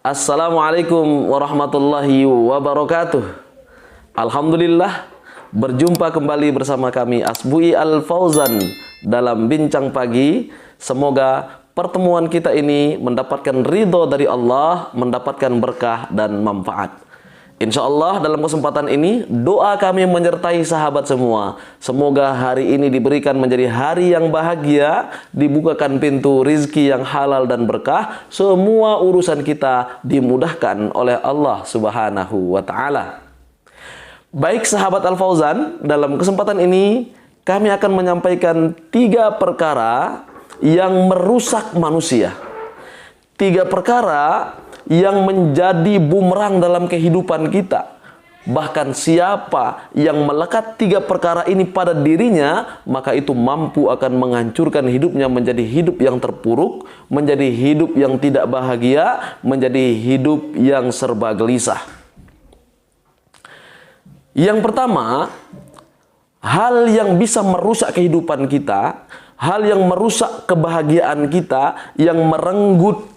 Assalamualaikum warahmatullahi wabarakatuh. Alhamdulillah, berjumpa kembali bersama kami Asbu'i Al-Fauzan dalam Bincang Pagi. Semoga pertemuan kita ini mendapatkan ridho dari Allah, mendapatkan berkah dan manfaat. Insya Allah dalam kesempatan ini doa kami menyertai sahabat semua. Semoga hari ini diberikan menjadi hari yang bahagia, dibukakan pintu rizki yang halal dan berkah. Semua urusan kita dimudahkan oleh Allah Subhanahu wa Ta'ala. Baik sahabat Al-Fauzan, dalam kesempatan ini kami akan menyampaikan 3 perkara yang merusak manusia. 3 perkara yang menjadi bumerang dalam kehidupan kita. Bahkan siapa yang melekat 3 perkara ini pada dirinya, maka itu mampu akan menghancurkan hidupnya menjadi hidup yang terpuruk, menjadi hidup yang tidak bahagia, menjadi hidup yang serba gelisah. Yang pertama, hal yang bisa merusak kehidupan kita, hal yang merusak kebahagiaan kita, yang merenggut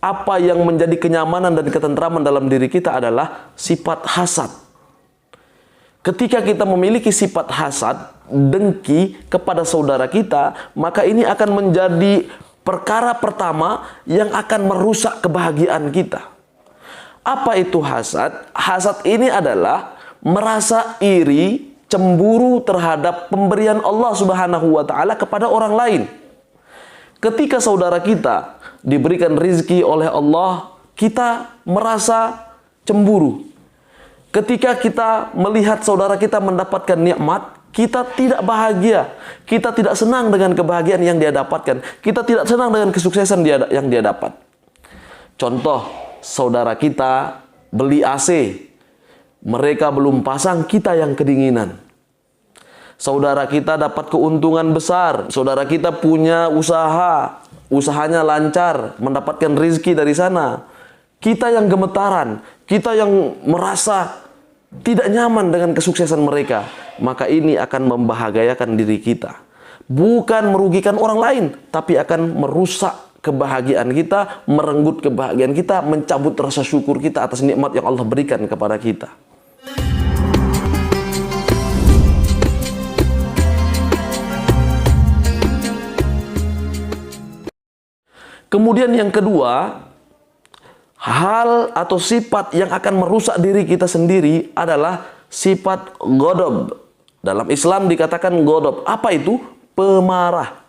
apa yang menjadi kenyamanan dan ketentraman dalam diri kita adalah sifat hasad. Ketika kita memiliki sifat hasad, dengki kepada saudara kita, maka ini akan menjadi perkara pertama yang akan merusak kebahagiaan kita. Apa itu hasad? Hasad ini adalah merasa iri, cemburu terhadap pemberian Allah Subhanahu wa Ta'ala kepada orang lain. Ketika saudara kita diberikan rizki oleh Allah, kita merasa cemburu. Ketika kita melihat saudara kita mendapatkan nikmat, kita tidak bahagia. Kita tidak senang dengan kebahagiaan yang dia dapatkan. Kita tidak senang dengan kesuksesan yang dia dapat. Contoh, saudara kita beli AC. Mereka belum pasang, kita yang kedinginan. Saudara kita dapat keuntungan besar. Saudara kita punya usaha. Usahanya lancar, mendapatkan rizki dari sana. Kita yang gemetaran, kita yang merasa tidak nyaman dengan kesuksesan mereka. Maka ini akan membahagiakan diri kita. Bukan merugikan orang lain, tapi akan merusak kebahagiaan kita, merenggut kebahagiaan kita, mencabut rasa syukur kita atas nikmat yang Allah berikan kepada kita. Kemudian yang kedua, hal atau sifat yang akan merusak diri kita sendiri adalah sifat ghadab. Dalam Islam dikatakan ghadab. Apa itu? Pemarah.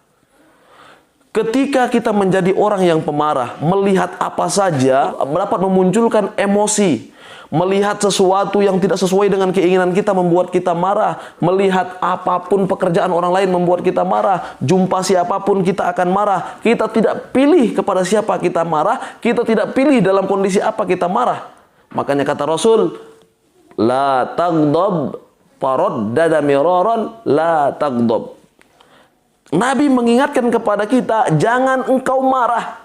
Ketika kita menjadi orang yang pemarah, melihat apa saja dapat memunculkan emosi. Melihat sesuatu yang tidak sesuai dengan keinginan kita membuat kita marah. Melihat apapun pekerjaan orang lain membuat kita marah. Jumpa siapapun kita akan marah. Kita tidak pilih kepada siapa kita marah. Kita tidak pilih dalam kondisi apa kita marah. Makanya kata Rasul, la taghdab, faraddada miraran, la taghdab. Nabi mengingatkan kepada kita, jangan engkau marah.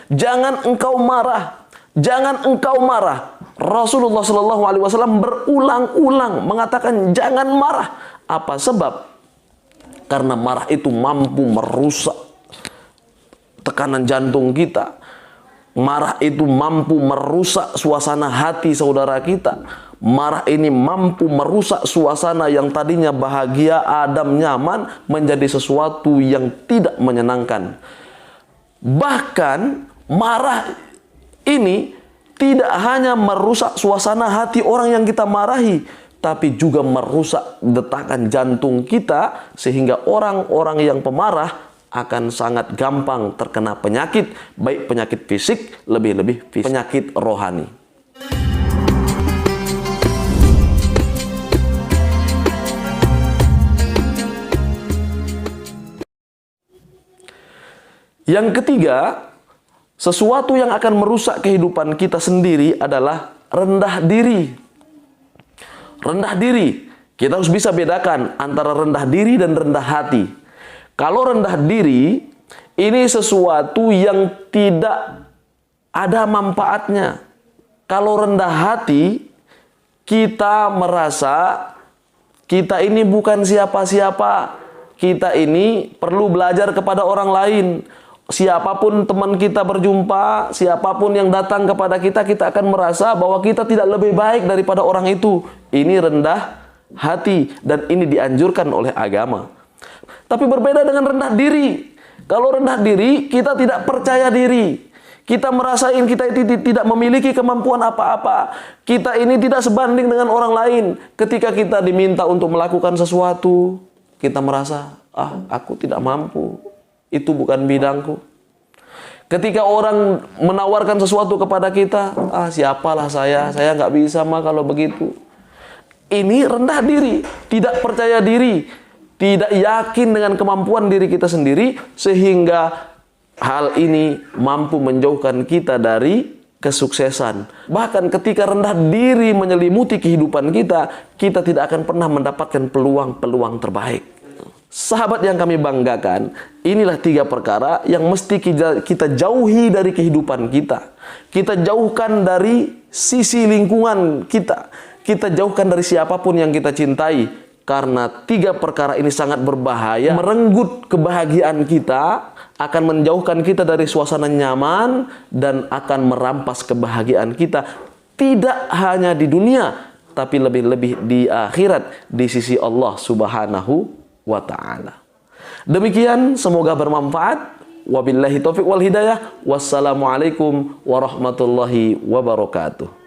Jangan engkau marah. Jangan engkau marah. Rasulullah SAW berulang-ulang mengatakan jangan marah. Apa sebab? Karena marah itu mampu merusak tekanan jantung kita. Marah itu mampu merusak suasana hati saudara kita. Marah ini mampu merusak suasana yang tadinya bahagia, adem, nyaman menjadi sesuatu yang tidak menyenangkan. Bahkan marah ini tidak hanya merusak suasana hati orang yang kita marahi, tapi juga merusak detakan jantung kita, sehingga orang-orang yang pemarah akan sangat gampang terkena penyakit, baik penyakit fisik, lebih-lebih penyakit rohani. Yang ketiga, sesuatu yang akan merusak kehidupan kita sendiri adalah rendah diri. Rendah diri, kita harus bisa bedakan antara rendah diri dan rendah hati. Kalau rendah diri, ini sesuatu yang tidak ada manfaatnya. Kalau rendah hati, kita merasa kita ini bukan siapa-siapa. Kita ini perlu belajar kepada orang lain. siapapun teman kita berjumpa, siapapun yang datang kepada kita, kita akan merasa bahwa kita tidak lebih baik daripada orang itu. Ini rendah hati dan ini dianjurkan oleh agama. Tapi berbeda dengan rendah diri. Kalau rendah diri, kita tidak percaya diri. Kita merasain kita itu tidak memiliki kemampuan apa-apa. Kita ini tidak sebanding dengan orang lain. Ketika kita diminta untuk melakukan sesuatu, kita merasa, aku tidak mampu. Itu bukan bidangku. Ketika orang menawarkan sesuatu kepada kita, siapalah saya nggak bisa mah kalau begitu. Ini rendah diri, tidak percaya diri, tidak yakin dengan kemampuan diri kita sendiri, sehingga hal ini mampu menjauhkan kita dari kesuksesan. Bahkan ketika rendah diri menyelimuti kehidupan kita, kita tidak akan pernah mendapatkan peluang-peluang terbaik. Sahabat yang kami banggakan, inilah 3 perkara yang mesti kita jauhi dari kehidupan kita. Kita jauhkan dari sisi lingkungan kita. Kita jauhkan dari siapapun yang kita cintai. Karena 3 perkara ini sangat berbahaya, merenggut kebahagiaan kita, akan menjauhkan kita dari suasana nyaman, dan akan merampas kebahagiaan kita. Tidak hanya di dunia, tapi lebih-lebih di akhirat, di sisi Allah Subhanahu wa ta'ala. Demikian, semoga bermanfaat. Wabillahi taufiq wal hidayah. Wassalamualaikum warahmatullahi wabarakatuh.